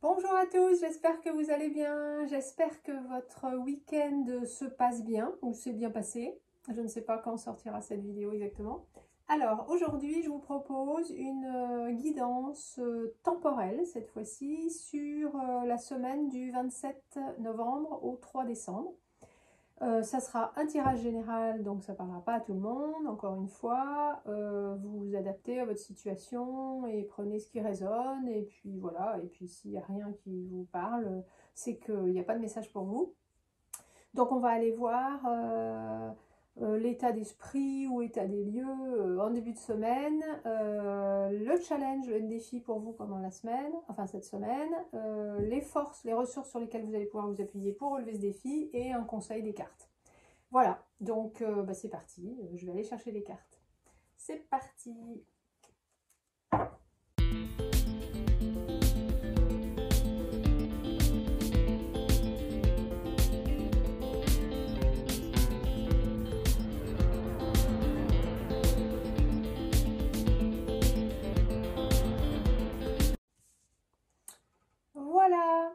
Bonjour à tous, j'espère que vous allez bien, j'espère que votre week-end se passe bien ou s'est bien passé. Je ne sais pas quand sortira cette vidéo exactement. Alors aujourd'hui je vous propose une guidance temporelle cette fois-ci sur la semaine du 27 novembre au 3 décembre. Ça sera un tirage général, donc ça ne parlera pas à tout le monde, encore une fois. Vous vous adaptez à votre situation et prenez ce qui résonne. Et puis voilà, et puis s'il n'y a rien qui vous parle, c'est qu'il n'y a pas de message pour vous. Donc on va aller voir l'état d'esprit ou état des lieux en début de semaine, le challenge, le défi pour vous pendant la semaine, enfin cette semaine, les forces, les ressources sur lesquelles vous allez pouvoir vous appuyer pour relever ce défi et un conseil des cartes. Voilà, donc c'est parti, je vais aller chercher les cartes. C'est parti! Voilà!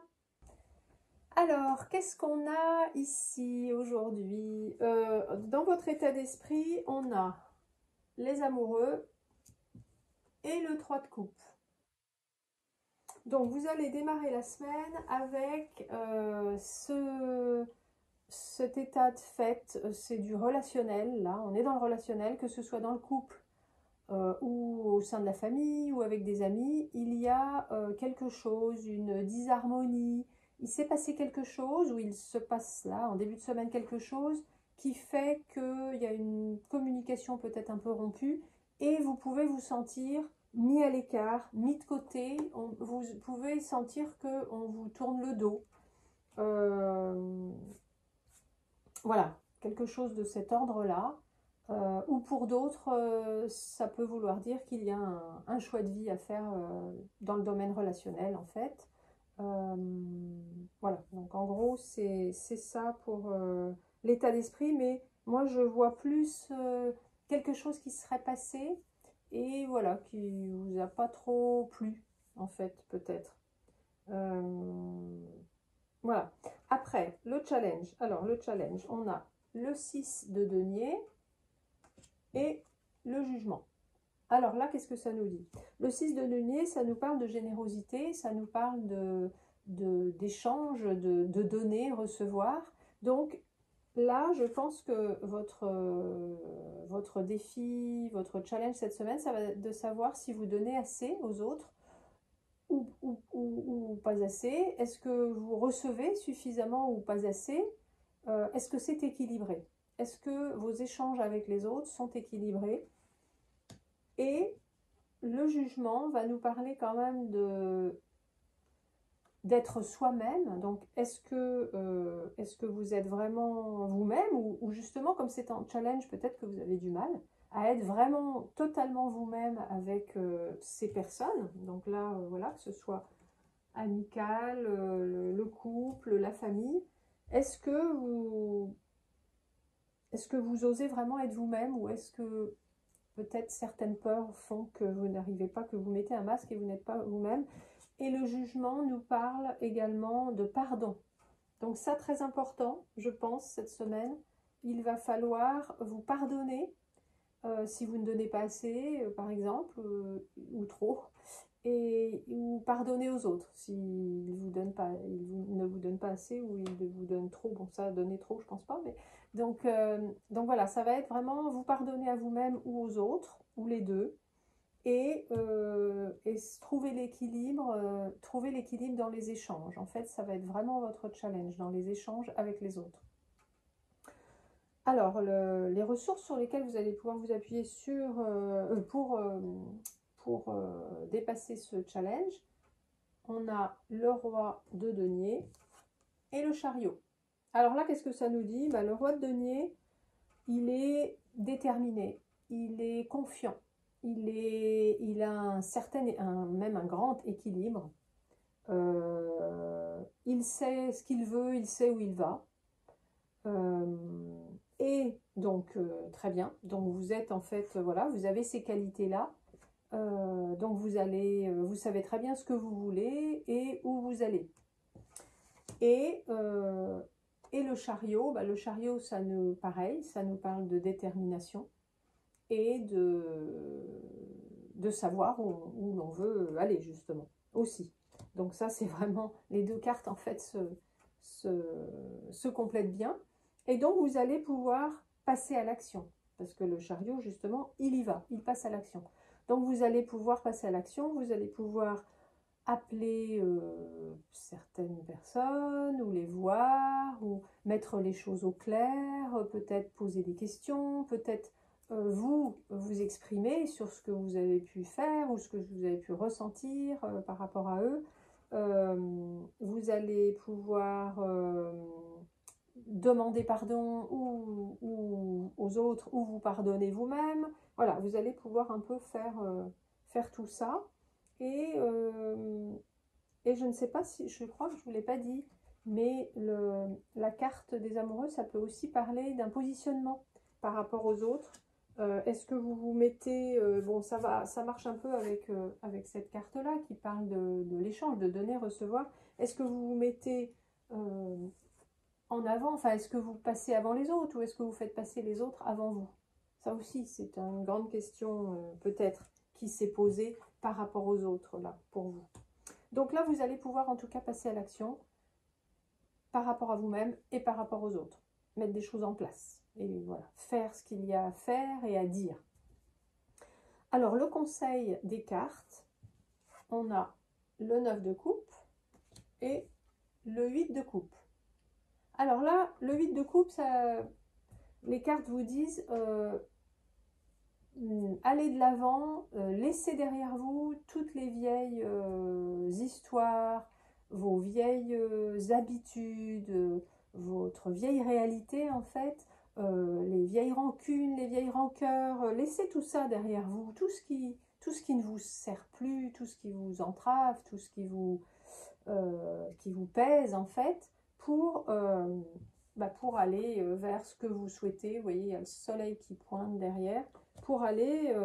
Alors, qu'est-ce qu'on a ici aujourd'hui? Dans votre état d'esprit, on a les amoureux et le 3 de coupe. Donc, vous allez démarrer la semaine avec cet état de fait, c'est du relationnel, là, on est dans le relationnel, que ce soit dans le couple ou au sein de la famille ou avec des amis, il y a quelque chose, une disharmonie, il s'est passé quelque chose ou il se passe là, en début de semaine, quelque chose qui fait qu'il y a une communication peut-être un peu rompue et vous pouvez vous sentir mis à l'écart, mis de côté, vous pouvez sentir qu'on vous tourne le dos. Voilà, quelque chose de cet ordre-là. Ou pour d'autres, ça peut vouloir dire qu'il y a un choix de vie à faire dans le domaine relationnel en fait. Voilà, donc en gros c'est ça pour l'état d'esprit, mais moi je vois plus quelque chose qui serait passé et voilà, qui vous a pas trop plu en fait peut-être. Voilà. Après, le challenge. Alors le challenge, on a le 6 de denier et le jugement. Alors là, qu'est-ce que ça nous dit? Le 6 de denier, ça nous parle de générosité, ça nous parle d'échange, de donner, recevoir. Donc là, je pense que votre défi, votre challenge cette semaine, ça va être de savoir si vous donnez assez aux autres ou pas assez. Est-ce que vous recevez suffisamment ou pas assez? Est-ce que c'est équilibré? Est-ce que vos échanges avec les autres sont équilibrés? Et le jugement va nous parler quand même d'être soi-même. Donc, est-ce que vous êtes vraiment vous-même ou justement, comme c'est un challenge, peut-être que vous avez du mal à être vraiment totalement vous-même avec ces personnes. Donc là, voilà, que ce soit amical, le couple, la famille. Est-ce que vous osez vraiment être vous-même ou est-ce que peut-être certaines peurs font que vous n'arrivez pas, que vous mettez un masque et vous n'êtes pas vous-même? Et le jugement nous parle également de pardon. Donc ça, très important, je pense, cette semaine. Il va falloir vous pardonner si vous ne donnez pas assez, par exemple, ou trop, ou pardonner aux autres s'ils ne vous donnent pas assez ou ils vous donnent trop. Bon, ça, donner trop, je pense pas, mais donc voilà, ça va être vraiment vous pardonner à vous-même ou aux autres, ou les deux, et trouver l'équilibre dans les échanges. En fait, ça va être vraiment votre challenge dans les échanges avec les autres. Alors, les ressources sur lesquelles vous allez pouvoir vous appuyer pour dépasser ce challenge, on a le roi de denier et le chariot. Alors là, qu'est-ce que ça nous dit? Le roi de denier, il est déterminé, il est confiant, il a même un grand équilibre. Il sait ce qu'il veut, il sait où il va. Et donc, très bien. Donc, vous êtes en fait, voilà, vous avez ces qualités-là. Donc vous savez très bien ce que vous voulez et où vous allez. Et le chariot, le chariot, pareil, ça nous parle de détermination et de savoir où l'on veut aller, justement, aussi. Donc ça, c'est vraiment, les deux cartes, en fait, se complètent bien. Et donc, vous allez pouvoir passer à l'action. Parce que le chariot, justement, il y va, il passe à l'action. Donc, vous allez pouvoir passer à l'action, vous allez pouvoir appeler certaines personnes, ou les voir, ou mettre les choses au clair, peut-être poser des questions, peut-être vous exprimer sur ce que vous avez pu faire, ou ce que vous avez pu ressentir par rapport à eux. Vous allez pouvoir demander pardon ou aux autres, ou vous pardonner vous-même. Voilà, vous allez pouvoir un peu faire tout ça. Et je ne sais pas si, je crois que je ne vous l'ai pas dit, mais la carte des amoureux, ça peut aussi parler d'un positionnement par rapport aux autres. Est-ce que vous vous mettez, bon ça marche un peu avec cette carte-là qui parle de l'échange, de donner, recevoir. Est-ce que vous vous mettez en avant, enfin est-ce que vous passez avant les autres ou est-ce que vous faites passer les autres avant vous? Ça aussi, c'est une grande question peut-être qui s'est posée par rapport aux autres là, pour vous. Donc là, vous allez pouvoir en tout cas passer à l'action par rapport à vous-même et par rapport aux autres. Mettre des choses en place. Et voilà, faire ce qu'il y a à faire et à dire. Alors, le conseil des cartes, on a le 9 de coupe et le 8 de coupe. Alors là, le 8 de coupe, les cartes vous disent allez de l'avant, laissez derrière vous toutes les vieilles histoires, vos vieilles habitudes, votre vieille réalité en fait, les vieilles rancunes, les vieilles rancœurs, laissez tout ça derrière vous, tout ce qui ne vous sert plus, tout ce qui vous entrave, tout ce qui vous pèse en fait, pour aller vers ce que vous souhaitez. Vous voyez, il y a le soleil qui pointe derrière, pour aller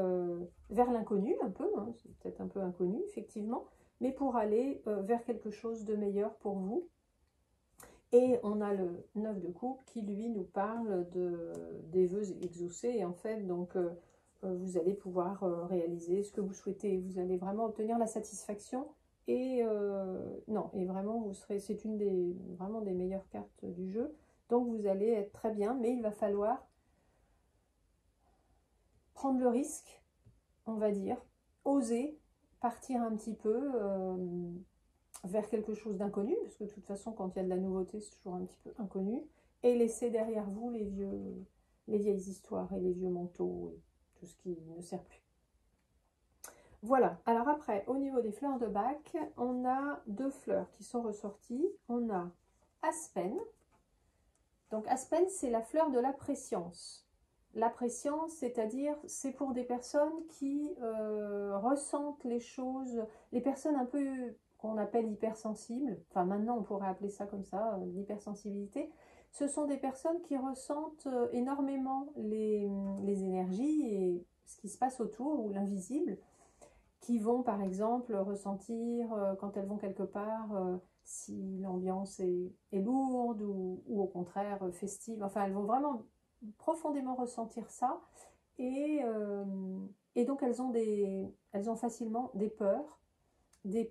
vers l'inconnu un peu, hein, c'est peut-être un peu inconnu effectivement, mais pour aller vers quelque chose de meilleur pour vous. Et on a le 9 de coupe qui lui nous parle des vœux exaucés en fait, donc vous allez pouvoir réaliser ce que vous souhaitez, vous allez vraiment obtenir la satisfaction. Et non, et vraiment c'est vraiment des meilleures cartes du jeu, donc vous allez être très bien, mais il va falloir prendre le risque, on va dire, oser partir un petit peu vers quelque chose d'inconnu, parce que de toute façon quand il y a de la nouveauté c'est toujours un petit peu inconnu, et laisser derrière vous les vieilles histoires et les vieux manteaux et tout ce qui ne sert plus. Voilà, alors après, au niveau des fleurs de bac, on a deux fleurs qui sont ressorties. On a Aspen. Donc Aspen, c'est la fleur de la préscience. La préscience, c'est-à-dire, c'est pour des personnes qui ressentent les choses, les personnes un peu qu'on appelle hypersensibles, enfin maintenant on pourrait appeler ça comme ça, l'hypersensibilité. Ce sont des personnes qui ressentent énormément les énergies et ce qui se passe autour, ou l'invisible, qui vont par exemple ressentir quand elles vont quelque part si l'ambiance est lourde ou au contraire festive. Enfin, elles vont vraiment profondément ressentir ça, et donc elles ont facilement des peurs qui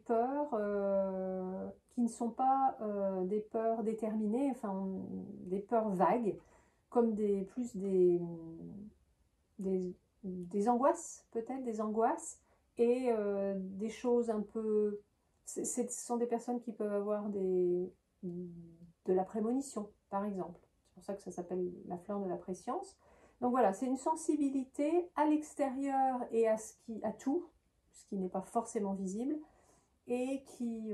ne sont pas des peurs déterminées, enfin des peurs vagues, comme des angoisses, peut-être des angoisses, et des choses un peu... Ce sont des personnes qui peuvent avoir de la prémonition, par exemple. C'est pour ça que ça s'appelle la fleur de la préscience. Donc voilà, c'est une sensibilité à l'extérieur et à tout, ce qui n'est pas forcément visible, et qui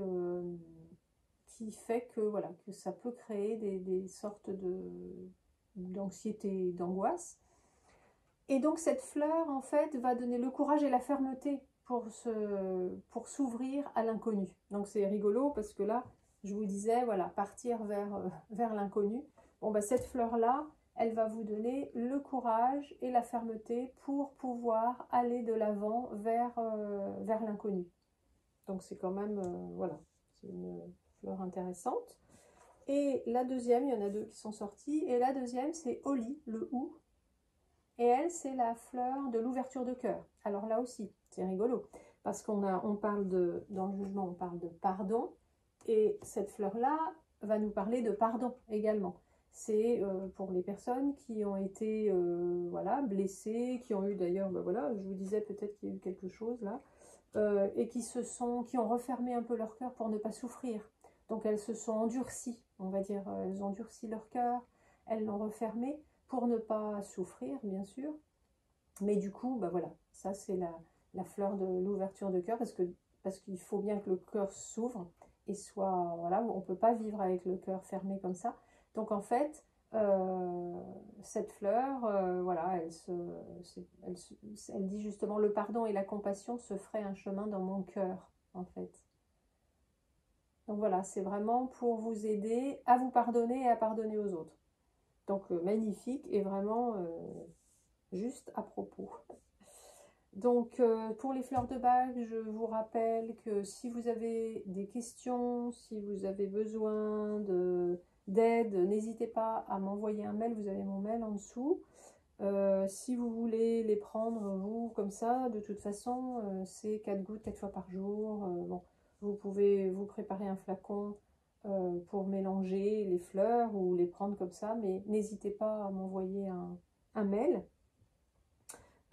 fait que, voilà, que ça peut créer des sortes d'anxiété, d'angoisse. Et donc cette fleur, en fait, va donner le courage et la fermeté pour s'ouvrir à l'inconnu. Donc c'est rigolo parce que là, je vous disais, voilà, partir vers l'inconnu. Bon, bah, cette fleur-là, elle va vous donner le courage et la fermeté pour pouvoir aller de l'avant vers l'inconnu. Donc c'est quand même, voilà, c'est une fleur intéressante. Et la deuxième, il y en a deux qui sont sorties, et la deuxième c'est Holly, le hou. Et elle, c'est la fleur de l'ouverture de cœur. Alors là aussi, c'est rigolo, parce on parle dans le jugement, on parle de pardon, et cette fleur-là va nous parler de pardon également. C'est pour les personnes qui ont été voilà, blessées, qui ont eu d'ailleurs, ben voilà, je vous disais peut-être qu'il y a eu quelque chose là, et qui ont refermé un peu leur cœur pour ne pas souffrir. Donc elles se sont endurcies, on va dire, elles ont endurci leur cœur, elles l'ont refermé pour ne pas souffrir, bien sûr. Mais du coup, bah voilà, ça c'est la fleur de l'ouverture de cœur, parce qu'il faut bien que le cœur s'ouvre et soit, voilà, on ne peut pas vivre avec le cœur fermé comme ça. Donc en fait, cette fleur, voilà, elle dit justement le pardon et la compassion se ferait un chemin dans mon cœur, en fait. Donc voilà, c'est vraiment pour vous aider à vous pardonner et à pardonner aux autres. Donc magnifique et vraiment juste à propos. Donc pour les fleurs de bac, je vous rappelle que si vous avez des questions, si vous avez besoin d'aide, n'hésitez pas à m'envoyer un mail, vous avez mon mail en dessous. Si vous voulez les prendre, vous, comme ça, de toute façon, c'est 4 gouttes 4 fois par jour. Bon, vous pouvez vous préparer un flacon pour mélanger les fleurs ou les prendre comme ça, mais n'hésitez pas à m'envoyer un mail.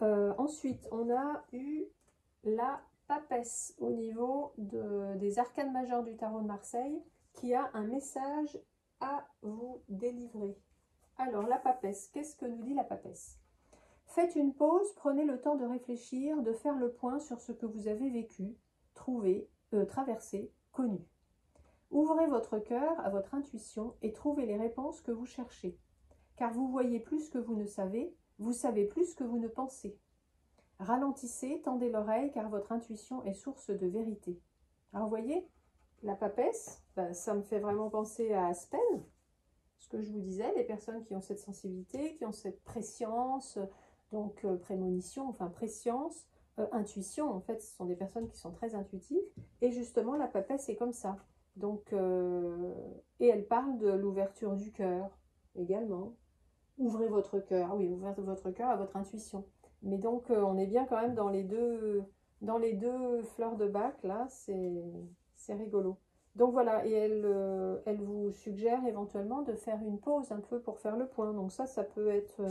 Ensuite, on a eu la papesse au niveau des arcanes majeures du tarot de Marseille qui a un message à vous délivrer. Alors, la papesse, qu'est-ce que nous dit la papesse? Faites une pause, prenez le temps de réfléchir, de faire le point sur ce que vous avez vécu, trouvé, traversé, connu. Ouvrez votre cœur à votre intuition et trouvez les réponses que vous cherchez. Car vous voyez plus que vous ne savez, vous savez plus que vous ne pensez. Ralentissez, tendez l'oreille car votre intuition est source de vérité. Alors vous voyez, la papesse, ben, ça me fait vraiment penser à Aspen, ce que je vous disais, les personnes qui ont cette sensibilité, qui ont cette préscience, donc prémonition, enfin préscience, intuition, en fait, ce sont des personnes qui sont très intuitives, et justement la papesse est comme ça. Donc, et elle parle de l'ouverture du cœur également. Ouvrez votre cœur, oui, ouvrez votre cœur à votre intuition. Mais donc, on est bien quand même dans les deux fleurs de bac, là, c'est rigolo. Donc voilà, et elle vous suggère éventuellement de faire une pause un peu pour faire le point. Donc ça peut être,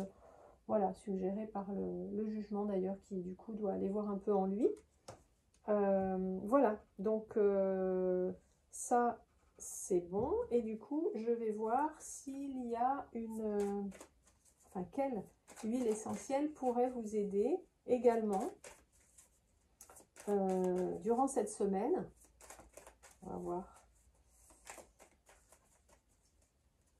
voilà, suggéré par le jugement d'ailleurs, qui du coup doit aller voir un peu en lui. Voilà, donc ça c'est bon. Et du coup, je vais voir s'il y a enfin, quelle huile essentielle pourrait vous aider également durant cette semaine. On va voir.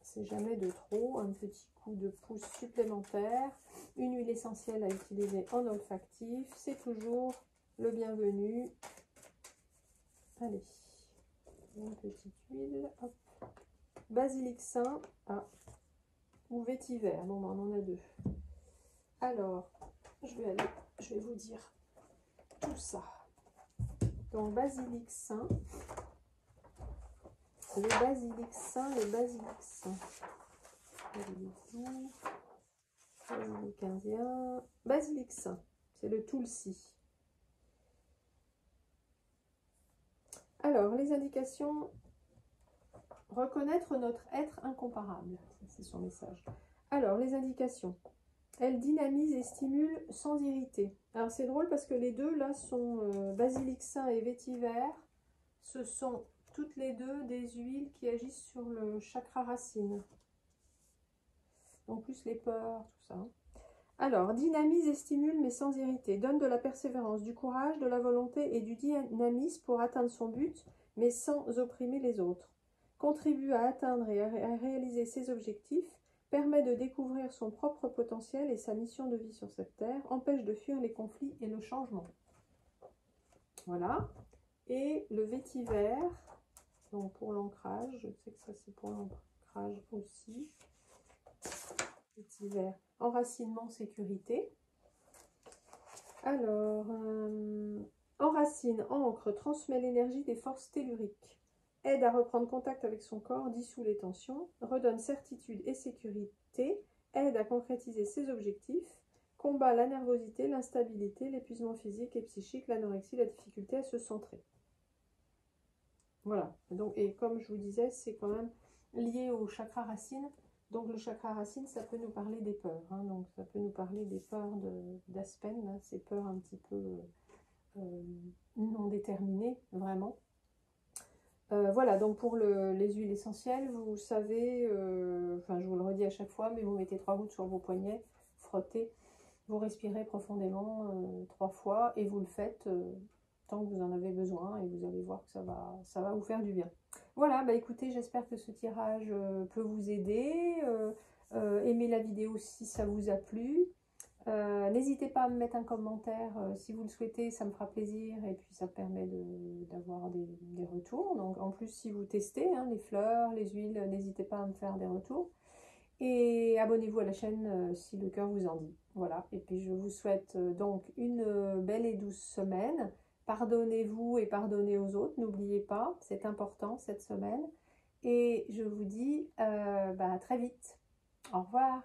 C'est jamais de trop, un petit coup de pouce supplémentaire. Une huile essentielle à utiliser en olfactif, c'est toujours le bienvenu. Allez, une petite huile. Hop. Basilic sain ou vétiver. Bon, ben, on en a deux. Alors, je vais vous dire tout ça. Donc, basilic sain. Le basilic sain. Basilic indien. Basilic sain, c'est le tulsi. Alors, les indications. Reconnaître notre être incomparable. C'est son message. Alors, les indications. Elle dynamise et stimule sans irriter. Alors, c'est drôle parce que les deux, là, sont basilic sain et vétiver. Ce sont toutes les deux des huiles qui agissent sur le chakra racine. Donc, plus les peurs, tout ça. Alors, dynamise et stimule mais sans irriter. Donne de la persévérance, du courage, de la volonté et du dynamisme pour atteindre son but, mais sans opprimer les autres. Contribue à atteindre et à réaliser ses objectifs, permet de découvrir son propre potentiel et sa mission de vie sur cette terre, empêche de fuir les conflits et le changement. Voilà. Et le vétiver, donc pour l'ancrage, je sais que ça c'est pour l'ancrage aussi. Petit vert, enracinement, sécurité. Alors, enracine, ancre, transmet l'énergie des forces telluriques. Aide à reprendre contact avec son corps, dissout les tensions, redonne certitude et sécurité, aide à concrétiser ses objectifs, combat la nervosité, l'instabilité, l'épuisement physique et psychique, l'anorexie, la difficulté à se centrer. Voilà, donc, et comme je vous disais, c'est quand même lié au chakra racine. Donc le chakra racine, ça peut nous parler des peurs. Hein, donc ça peut nous parler des peurs d'Aspen, ces peurs un petit peu non déterminées, vraiment. Voilà, donc pour les huiles essentielles, vous savez, enfin je vous le redis à chaque fois, mais vous mettez 3 gouttes sur vos poignets, frottez, vous respirez profondément 3 fois et vous le faites tant que vous en avez besoin et vous allez voir que ça va vous faire du bien. Voilà, bah écoutez, j'espère que ce tirage peut vous aider. Aimez la vidéo si ça vous a plu. N'hésitez pas à me mettre un commentaire si vous le souhaitez, ça me fera plaisir et puis ça permet d'avoir des retours. Donc en plus si vous testez hein, les fleurs, les huiles, n'hésitez pas à me faire des retours. Et abonnez-vous à la chaîne si le cœur vous en dit. Voilà, et puis je vous souhaite donc une belle et douce semaine. Pardonnez-vous et pardonnez aux autres, n'oubliez pas, c'est important cette semaine. Et je vous dis à très vite. Au revoir.